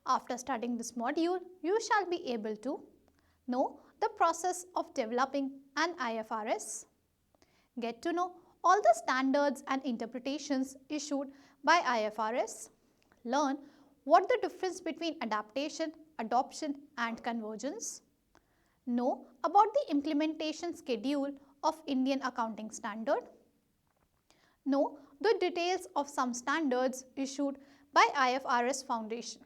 After studying this module, you shall be able to know the process of developing an IFRS, get to know all the standards and interpretations issued by IFRS, learn what the difference between adaptation, adoption and convergence, know about the implementation schedule of Indian Accounting Standard, know the details of some standards issued by IFRS Foundation.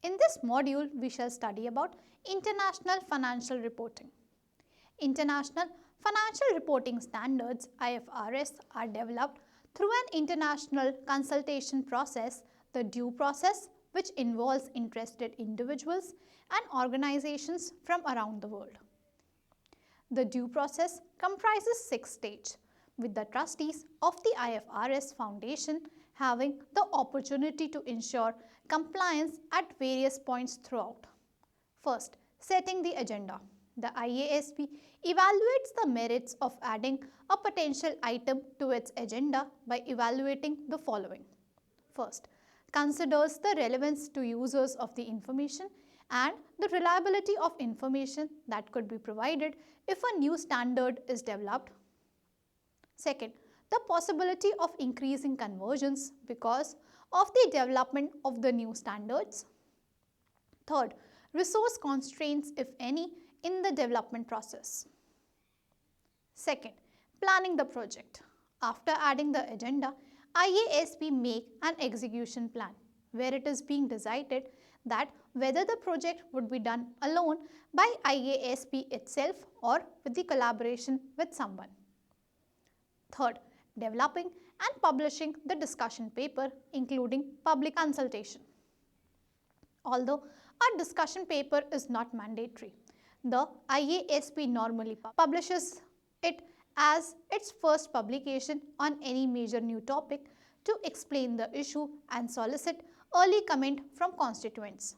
In this module, we shall study about International Financial Reporting. International Financial Reporting Standards IFRS are developed through an international consultation process, the due process, which involves interested individuals and organizations from around the world. The due process comprises 6 stages, with the trustees of the IFRS Foundation having the opportunity to ensure compliance at various points throughout. First, setting the agenda. The IASB evaluates the merits of adding a potential item to its agenda by evaluating the following. First, considers the relevance to users of the information and the reliability of information that could be provided if a new standard is developed. Second, the possibility of increasing conversions because of the development of the new standards. Third, resource constraints, if any, in the development process. Second, planning the project. After adding the agenda, IASB make an execution plan where it is being decided that whether the project would be done alone by IASB itself or with the collaboration with someone. Third, developing and publishing the discussion paper including public consultation. Although a discussion paper is not mandatory, the IASB normally publishes it as its first publication on any major new topic to explain the issue and solicit early comment from constituents.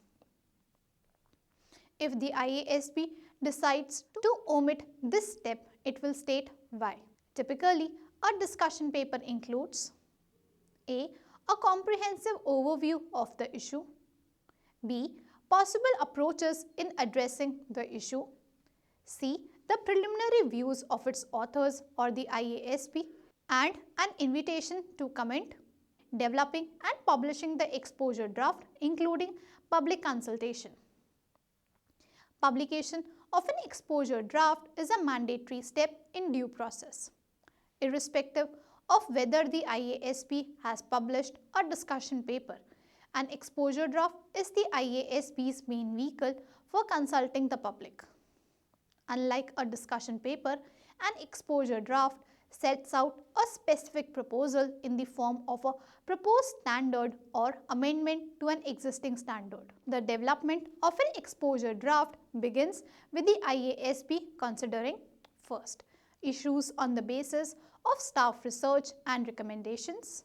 If the IASB decides to omit this step, it will state why. Typically, a discussion paper includes A. A comprehensive overview of the issue, B. Possible approaches in addressing the issue, C. The preliminary views of its authors or the IASB, and an invitation to comment, developing and publishing the exposure draft including public consultation. Publication of an exposure draft is a mandatory step in due process. Irrespective of whether the IASB has published a discussion paper, an exposure draft is the IASB's main vehicle for consulting the public. Unlike a discussion paper, an exposure draft sets out a specific proposal in the form of a proposed standard or amendment to an existing standard. The development of an exposure draft begins with the IASB considering first, issues on the basis of staff research and recommendations.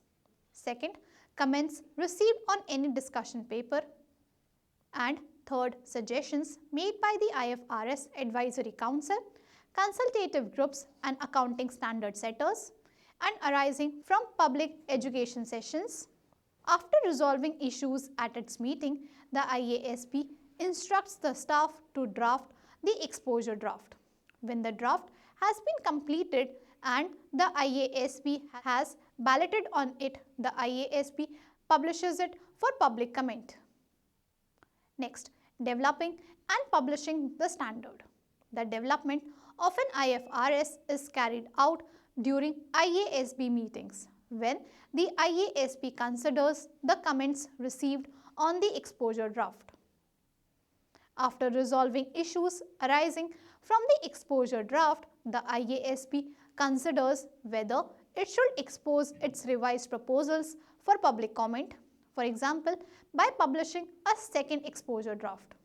Second, comments received on any discussion paper. And third, suggestions made by the IFRS Advisory Council, consultative groups and accounting standard setters, and arising from public education sessions. After resolving issues at its meeting, the IASB instructs the staff to draft the exposure draft. When the draft has been completed and the IASB has balloted on it, the IASB publishes it for public comment. Next, developing and publishing the standard. The development of an IFRS is carried out during IASB meetings when the IASB considers the comments received on the exposure draft. After resolving issues arising from the exposure draft, the IASB considers whether it should expose its revised proposals for public comment, for example, by publishing a second exposure draft.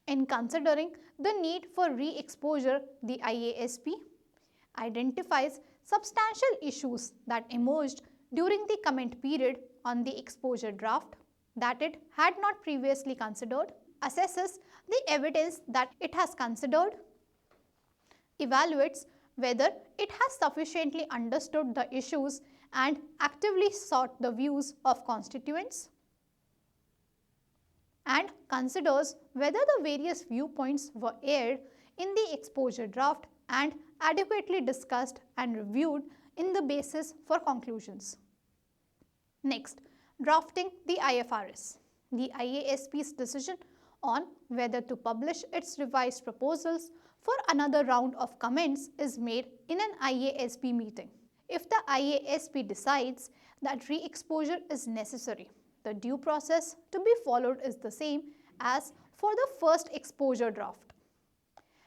In considering the need for re-exposure, the IASB identifies substantial issues that emerged during the comment period on the exposure draft that it had not previously considered, assesses the evidence that it has considered, evaluates whether it has sufficiently understood the issues and actively sought the views of constituents, and considers whether the various viewpoints were aired in the exposure draft and adequately discussed and reviewed in the basis for conclusions. Next, drafting the IFRS. The IASB's decision on whether to publish its revised proposals for another round of comments is made in an IASB meeting. If the IASB decides that re-exposure is necessary, the due process to be followed is the same as for the first exposure draft.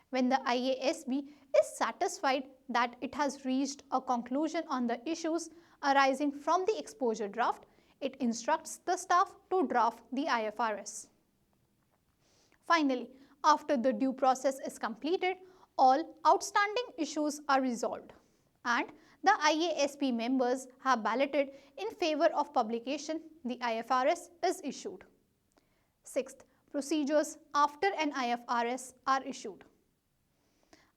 When the IASB is satisfied that it has reached a conclusion on the issues arising from the exposure draft, it instructs the staff to draft the IFRS. Finally, after the due process is completed, all outstanding issues are resolved and the IASB members have balloted in favor of publication. The IFRS is issued. Sixth, procedures after an IFRS are issued.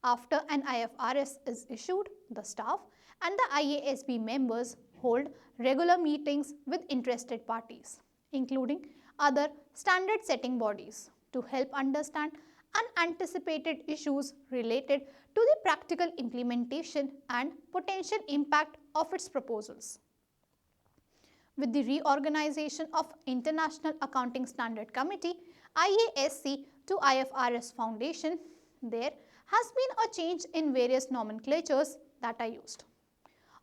After an IFRS is issued, the staff and the IASB members hold regular meetings with interested parties, including other standard setting bodies, to help understand unanticipated issues related to the practical implementation and potential impact of its proposals. With the reorganization of International Accounting Standard Committee IASC to IFRS Foundation, there has been a change in various nomenclatures that are used.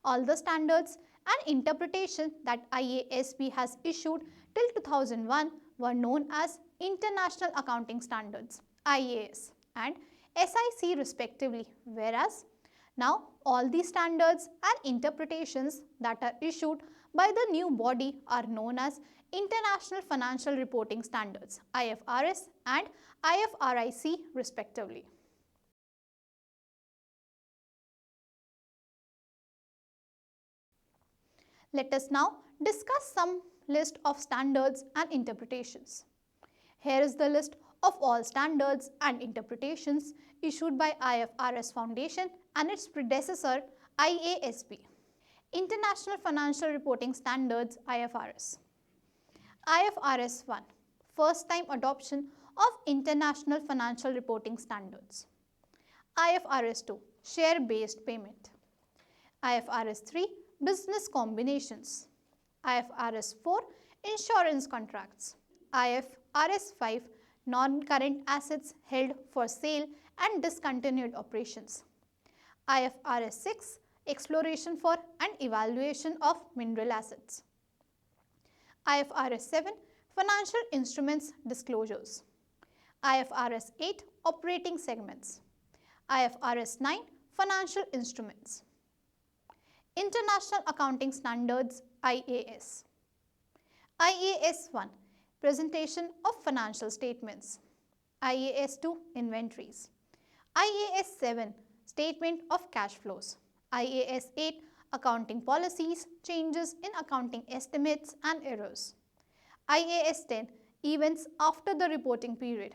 All the standards and interpretation that IASB has issued till 2001 were known as International Accounting Standards IAS and SIC respectively, whereas now all these standards and interpretations that are issued by the new body are known as International Financial Reporting Standards IFRS and IFRIC respectively. Let us now discuss some list of standards and interpretations. Here is the list of all standards and interpretations issued by IFRS Foundation and its predecessor IASB. International Financial Reporting Standards IFRS. IFRS 1. First time adoption of International Financial Reporting Standards. IFRS 2. Share based payment. IFRS 3. Business combinations. IFRS 4. Insurance contracts. IFRS 5. Non-current assets held for sale and discontinued operations. IFRS 6. Exploration for and evaluation of mineral assets. IFRS 7. Financial instruments disclosures. IFRS 8. Operating segments. IFRS 9. Financial instruments. International Accounting Standards IAS. IAS 1. Presentation of financial statements. IAS 2. Inventories. IAS 7. Statement of cash flows. IAS 8. Accounting policies, changes in accounting estimates and errors. IAS 10. Events after the reporting period.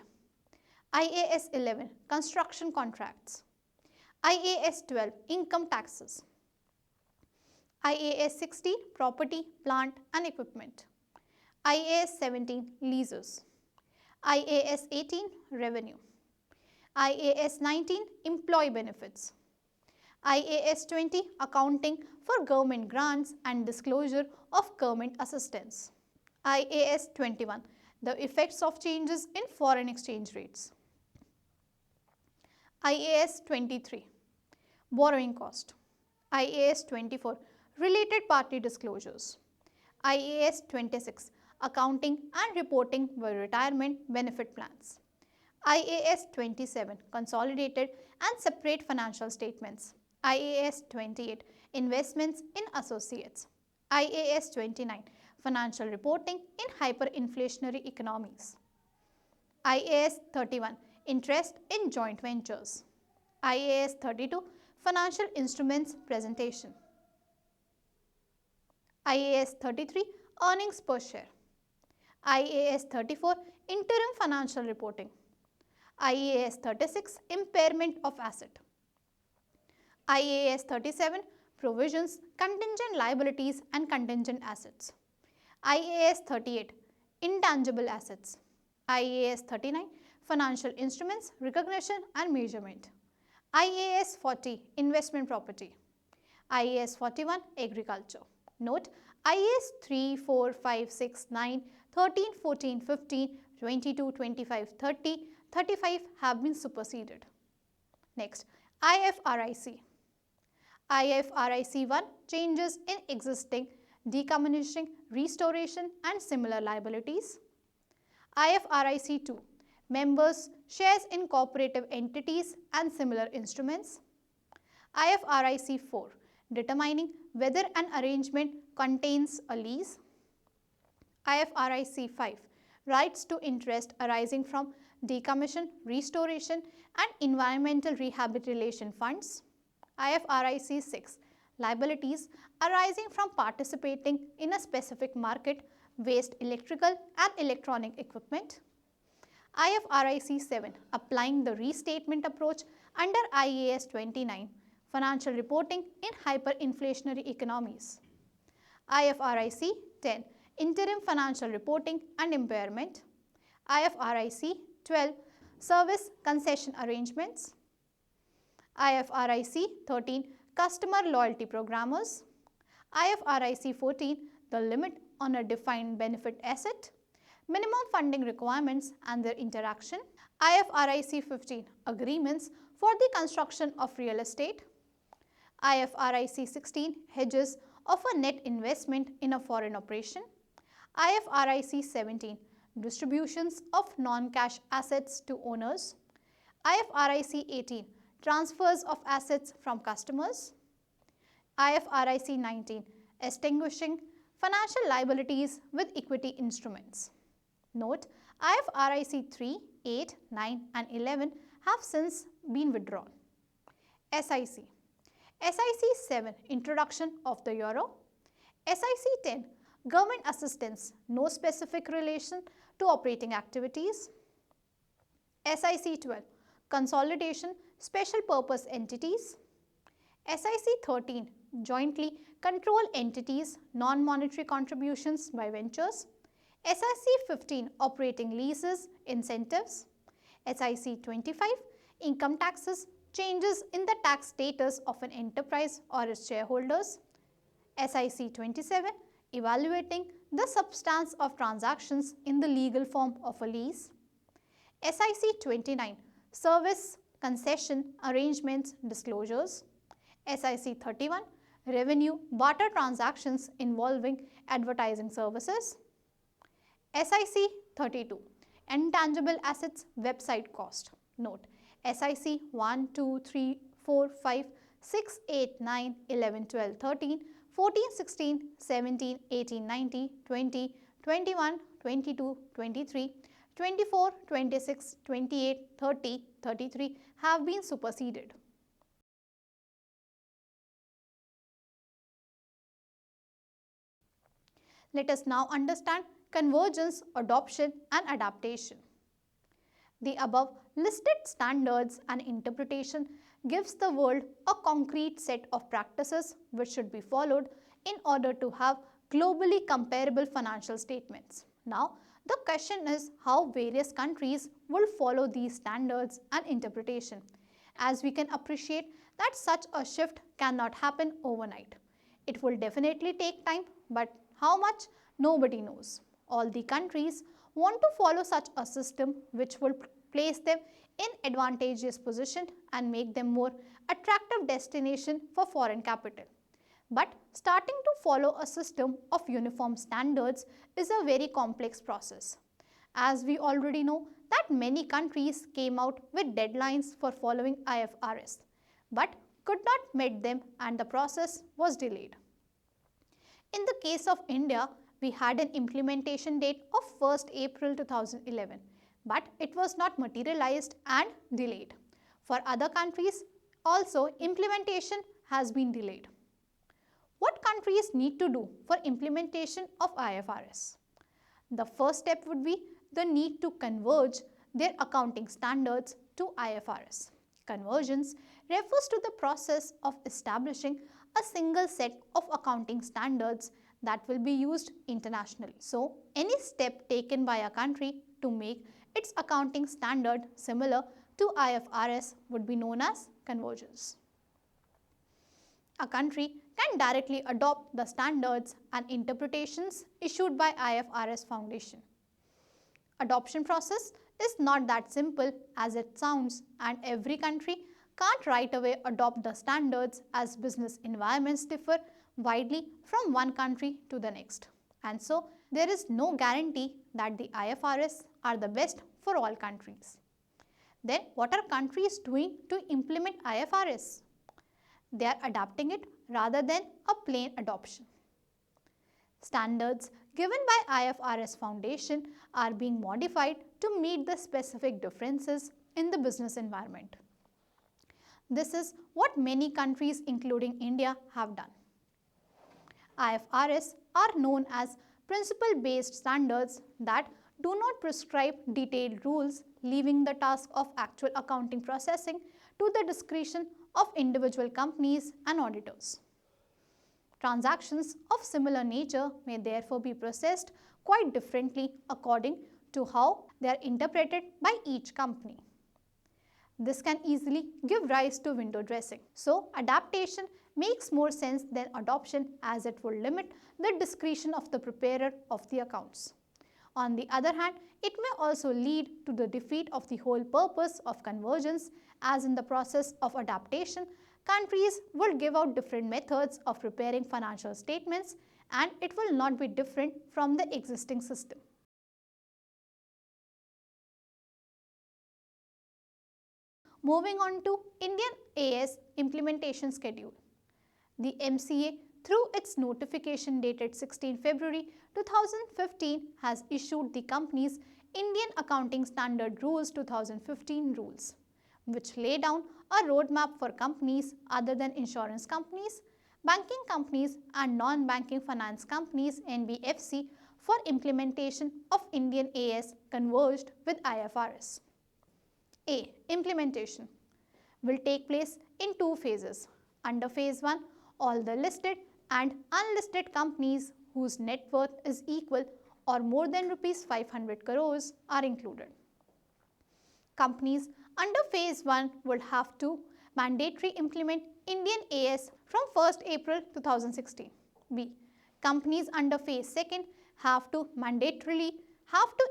IAS 11. Construction contracts. IAS 12. Income taxes. IAS 16. Property, plant and equipment. IAS 17. Leases. IAS 18. Revenue. IAS 19. Employee benefits. IAS 20. Accounting for government grants and disclosure of government assistance. IAS 21. The effects of changes in foreign exchange rates. IAS 23. Borrowing cost. IAS 24. Related party disclosures. IAS 26. Accounting and reporting for retirement benefit plans. IAS 27. Consolidated and separate financial statements. IAS 28. Investments in associates. IAS 29. Financial reporting in hyperinflationary economies. IAS 31. Interest in joint ventures. IAS 32. Financial instruments presentation. IAS 33. Earnings per share. IAS 34. Interim financial reporting. IAS 36. Impairment of asset. IAS 37 Provisions, Contingent Liabilities and Contingent Assets. IAS 38 Intangible Assets. IAS 39 Financial Instruments, Recognition and Measurement. IAS 40 Investment Property. IAS 41 Agriculture. Note, IAS 3, 4, 5, 6, 9, 13, 14, 15, 22, 25, 30, 35 have been superseded. Next, IFRIC. IFRIC 1 changes in existing, decommissioning, restoration and similar liabilities. IFRIC 2 members, shares in cooperative entities and similar instruments. IFRIC 4 determining whether an arrangement contains a lease. IFRIC 5 rights to interest arising from decommission, restoration and environmental rehabilitation funds. IFRIC 6 liabilities arising from participating in a specific market, waste electrical and electronic equipment. IFRIC 7 applying the restatement approach under IAS 29 financial reporting in hyperinflationary economies. IFRIC 10 interim financial reporting and impairment. IFRIC 12 service concession arrangements. IFRIC 13 customer loyalty programmers. IFRIC 14 the limit on a defined benefit asset, minimum funding requirements and their interaction. IFRIC 15 agreements for the construction of real estate. IFRIC 16 hedges of a net investment in a foreign operation. IFRIC 17 distributions of non-cash assets to owners. IFRIC 18 transfers of assets from customers. IFRIC 19 extinguishing financial liabilities with equity instruments. Note, IFRIC 3, 8, 9 and 11 have since been withdrawn. SIC. SIC 7 introduction of the euro. SIC 10 government assistance, no specific relation to operating activities. SIC 12 consolidation, special purpose entities. SIC 13 jointly controlled entities, non-monetary contributions by ventures. SIC 15 operating leases, incentives. SIC 25 income taxes, changes in the tax status of an enterprise or its shareholders. SIC 27 evaluating the substance of transactions in the legal form of a lease. SIC 29 service concession arrangements disclosures. SIC 31 revenue barter transactions involving advertising services. SIC 32 intangible assets website cost. Note, SIC 1, 2, 3, 4, 5, 6, 8, 9, 11, 12, 13, 14, 16, 17, 18, 19, 20, 21, 22, 23, 24, 26, 28, 30, 33 have been superseded. Let us now understand convergence, adoption and adaptation. The above listed standards and interpretation gives the world a concrete set of practices which should be followed in order to have globally comparable financial statements. Now, the question is how various countries will follow these standards and interpretation, as we can appreciate that such a shift cannot happen overnight. It will definitely take time, but how much? Nobody knows. All the countries want to follow such a system which will place them in advantageous position and make them more attractive destination for foreign capital. But starting to follow a system of uniform standards is a very complex process. As we already know that many countries came out with deadlines for following IFRS, but could not meet them and the process was delayed. In the case of India, we had an implementation date of 1st April 2011, but it was not materialized and delayed. For other countries, also implementation has been delayed. What countries need to do for implementation of IFRS? The first step would be the need to converge their accounting standards to IFRS. Convergence refers to the process of establishing a single set of accounting standards that will be used internationally. So, any step taken by a country to make its accounting standard similar to IFRS would be known as convergence. A country can directly adopt the standards and interpretations issued by IFRS Foundation. Adoption process is not that simple as it sounds, and every country can't right away adopt the standards as business environments differ widely from one country to the next. And so, there is no guarantee that the IFRS are the best for all countries. Then, what are countries doing to implement IFRS? They are adapting it rather than a plain adoption. Standards given by IFRS Foundation are being modified to meet the specific differences in the business environment. This is what many countries including India have done. IFRS are known as principle-based standards that do not prescribe detailed rules, leaving the task of actual accounting processing to the discretion of individual companies and auditors. Transactions of similar nature may therefore be processed quite differently according to how they are interpreted by each company. This can easily give rise to window dressing. So, adaptation makes more sense than adoption as it will limit the discretion of the preparer of the accounts. On the other hand, it may also lead to the defeat of the whole purpose of convergence, as in the process of adaptation, countries will give out different methods of preparing financial statements and it will not be different from the existing system. Moving on to Indian AS implementation schedule. The MCA, through its notification dated 16 February 2015, has issued the company's Indian Accounting Standard Rules 2015 rules, which lay down a roadmap for companies other than insurance companies, banking companies and non-banking finance companies (NBFC) for implementation of Indian AS converged with IFRS. A. Implementation will take place in two phases. Under phase 1, all the listed and unlisted companies whose net worth is equal or more than Rs 500 crores are included. Companies under phase 1 would have to mandatory implement Indian AS from 1st April 2016. B. Companies under phase 2 have to mandatorily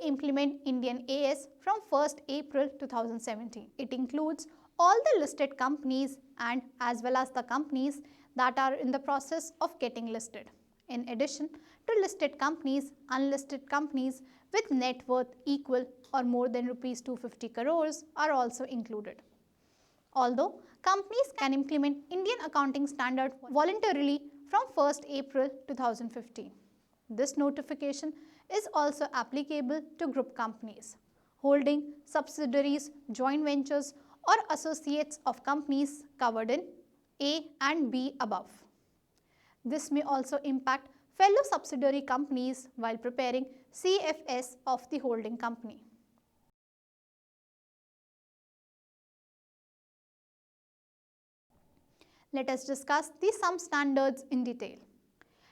implement Indian AS from 1st April 2017. It includes all the listed companies and as well as the companies that are in the process of getting listed. In addition to listed companies, unlisted companies with net worth equal or more than Rs 250 crores are also included. Although companies can implement Indian Accounting Standard voluntarily from 1st April 2015. This notification is also applicable to group companies, holding subsidiaries, joint ventures or associates of companies covered in A and B above. This may also impact fellow subsidiary companies while preparing CFS of the holding company. Let us discuss the sum standards in detail.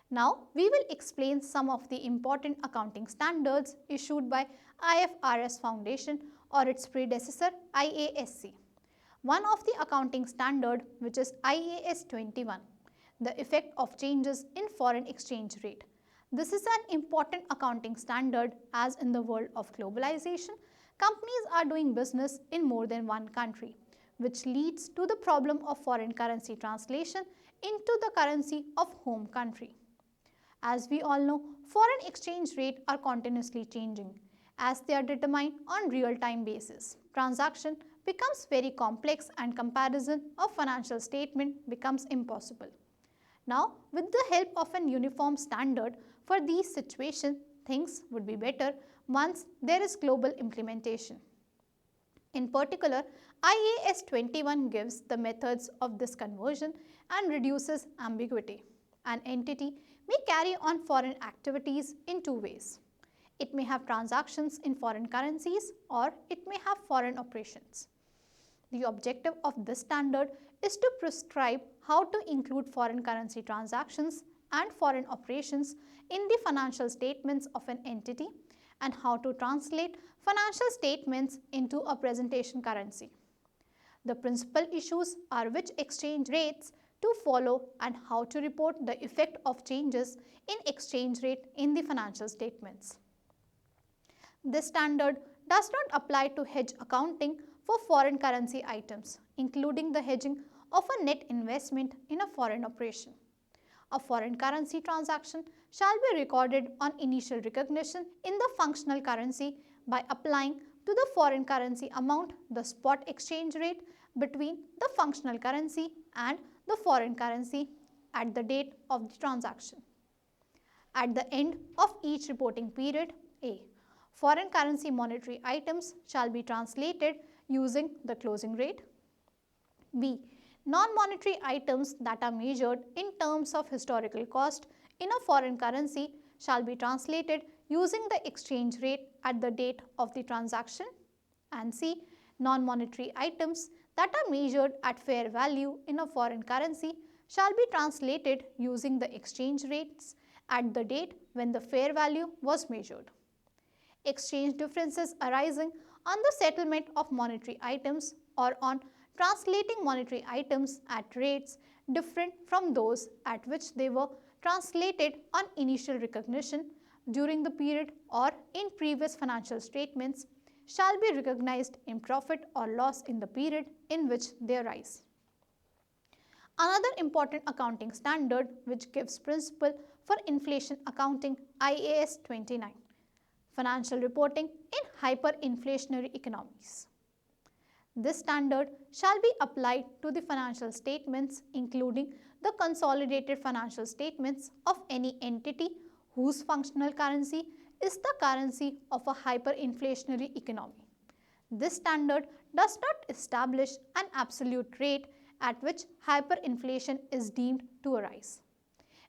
Now, we will explain some of the important accounting standards issued by IFRS Foundation or its predecessor IASC. One of the accounting standard, which is IAS 21, the effect of changes in foreign exchange rate. This is an important accounting standard as in the world of globalization, companies are doing business in more than one country, which leads to the problem of foreign currency translation into the currency of home country. As we all know, foreign exchange rates are continuously changing as they are determined on real-time basis. Transaction becomes very complex and comparison of financial statement becomes impossible. Now, with the help of an uniform standard for these situations, things would be better once there is global implementation. In particular, IAS 21 gives the methods of this conversion and reduces ambiguity. An entity may carry on foreign activities in two ways. It may have transactions in foreign currencies or it may have foreign operations. The objective of this standard is to prescribe how to include foreign currency transactions and foreign operations in the financial statements of an entity and how to translate financial statements into a presentation currency. The principal issues are which exchange rates to follow and how to report the effect of changes in exchange rate in the financial statements. This standard does not apply to hedge accounting for foreign currency items, including the hedging of a net investment in a foreign operation. A foreign currency transaction shall be recorded on initial recognition in the functional currency by applying to the foreign currency amount the spot exchange rate between the functional currency and the foreign currency at the date of the transaction. At the end of each reporting period, A. Foreign currency monetary items shall be translated using the closing rate. B. Non-monetary items that are measured in terms of historical cost in a foreign currency shall be translated using the exchange rate at the date of the transaction. And C. Non-monetary items that are measured at fair value in a foreign currency shall be translated using the exchange rates at the date when the fair value was measured. Exchange differences arising on the settlement of monetary items or on translating monetary items at rates different from those at which they were translated on initial recognition during the period or in previous financial statements shall be recognized in profit or loss in the period in which they arise. Another important accounting standard which gives principle for inflation accounting IAS 29. Financial reporting in hyperinflationary economies. This standard shall be applied to the financial statements including the consolidated financial statements of any entity whose functional currency is the currency of a hyperinflationary economy. This standard does not establish an absolute rate at which hyperinflation is deemed to arise.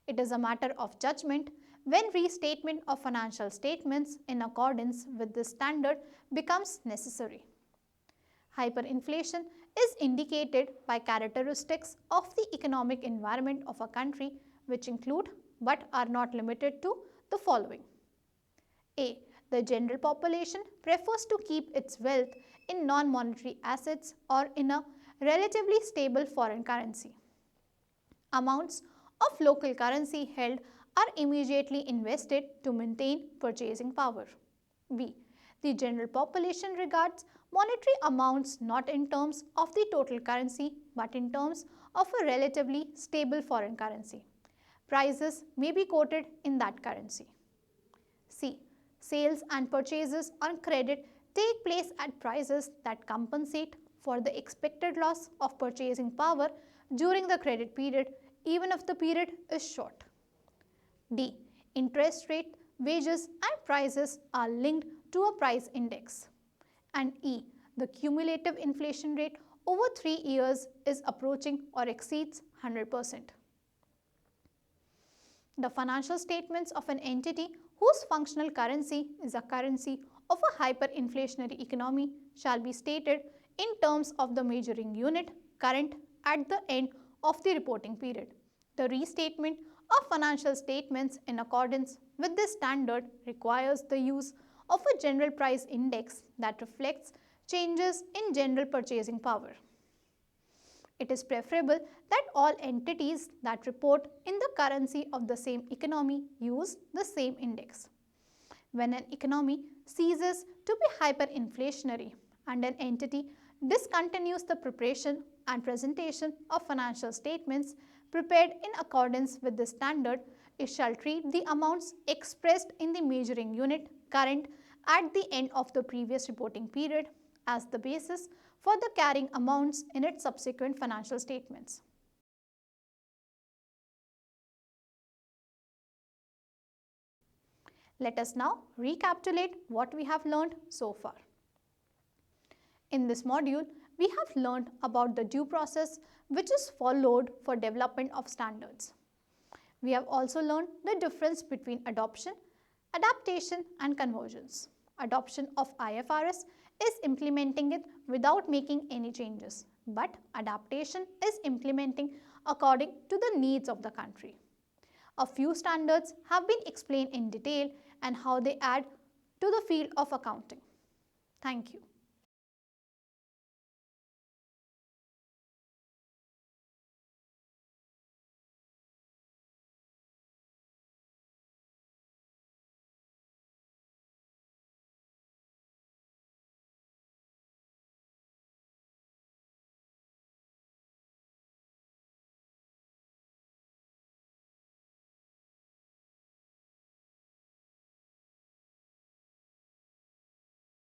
It is a matter of judgment when restatement of financial statements in accordance with this standard becomes necessary. Hyperinflation is indicated by characteristics of the economic environment of a country which include but are not limited to the following. A. The general population prefers to keep its wealth in non-monetary assets or in a relatively stable foreign currency. Amounts of local currency held are immediately invested to maintain purchasing power. B. The general population regards monetary amounts not in terms of the total currency but in terms of a relatively stable foreign currency. Prices may be quoted in that currency. C. Sales and purchases on credit take place at prices that compensate for the expected loss of purchasing power during the credit period even if the period is short. D. Interest rate, wages and prices are linked to a price index. And E. The cumulative inflation rate over 3 years is approaching or exceeds 100%. The financial statements of an entity whose functional currency is a currency of a hyperinflationary economy shall be stated in terms of the measuring unit current at the end of the reporting period. The restatement of financial statements in accordance with this standard requires the use of a general price index that reflects changes in general purchasing power. It is preferable that all entities that report in the currency of the same economy use the same index. When an economy ceases to be hyperinflationary and an entity discontinues the preparation and presentation of financial statements prepared in accordance with this standard, it shall treat the amounts expressed in the measuring unit current at the end of the previous reporting period as the basis for the carrying amounts in its subsequent financial statements. Let us now recapitulate what we have learned so far. In this module, we have learned about the due process which is followed for development of standards. We have also learned the difference between adoption, adaptation and convergence. Adoption of IFRS is implementing it without making any changes. but adaptation is implementing according to the needs of the country. A few standards have been explained in detail and how they add to the field of accounting. Thank you.